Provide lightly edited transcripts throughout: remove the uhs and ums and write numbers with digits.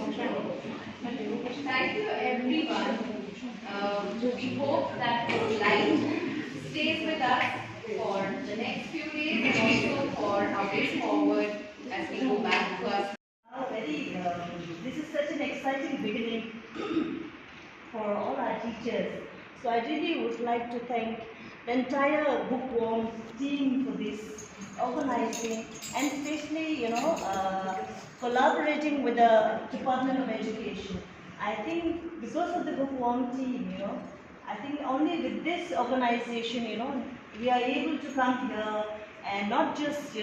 Thank you everyone. We hope that this light stays with us for the next few days and also for our way forward as we go back to us. This is such an exciting beginning for all our teachers. So I really would like to thank the entire bookworm team for this organizing and especially, collaborating with the Department of Education. I think because of the bookworm team, I think only with this organization, we are able to come here and not just,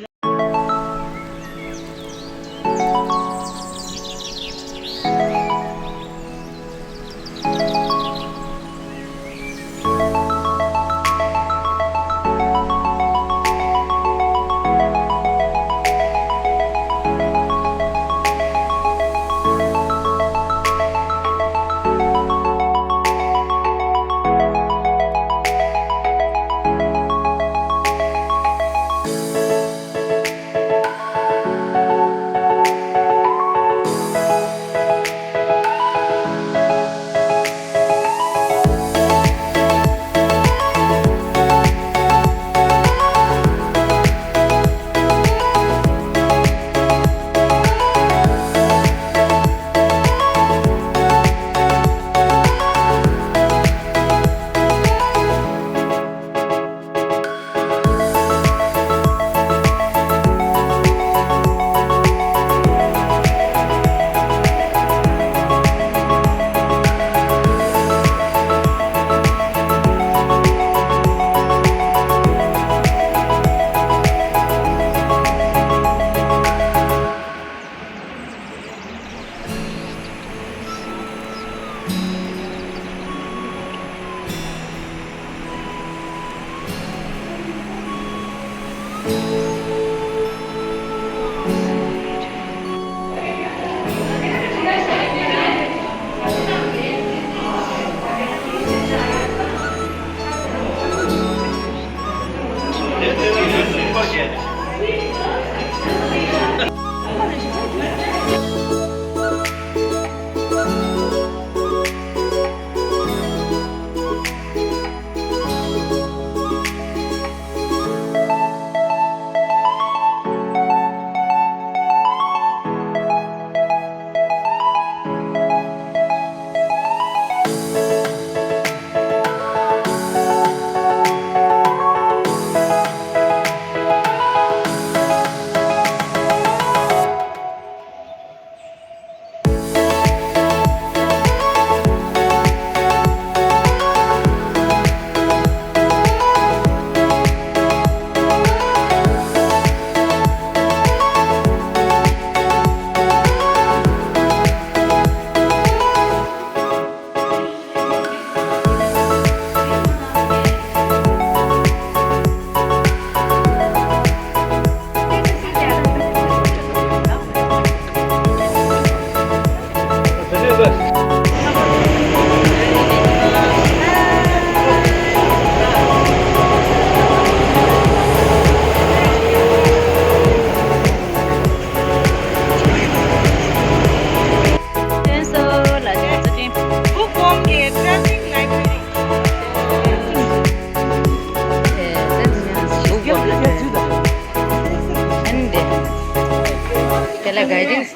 guidance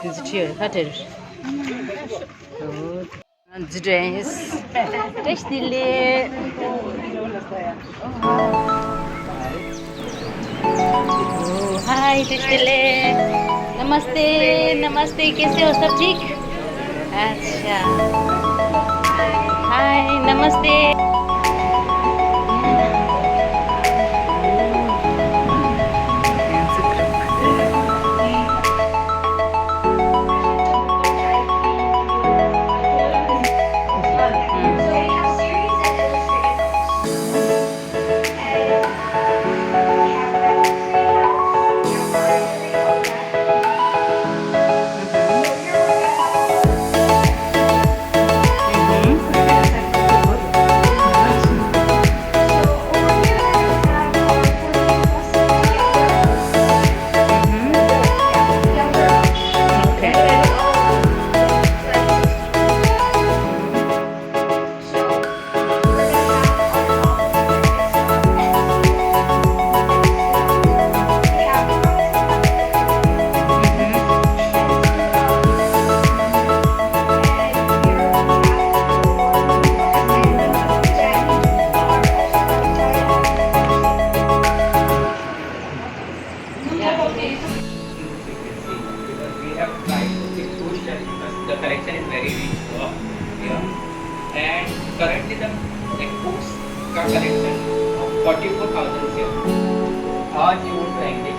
hotel. Dress. हाय टिटले, नमस्ते नमस्ते, कैसे हो, सब ठीक? अच्छा, हाय नमस्ते। का collection 44,000 share आज ये वोट रहेंगे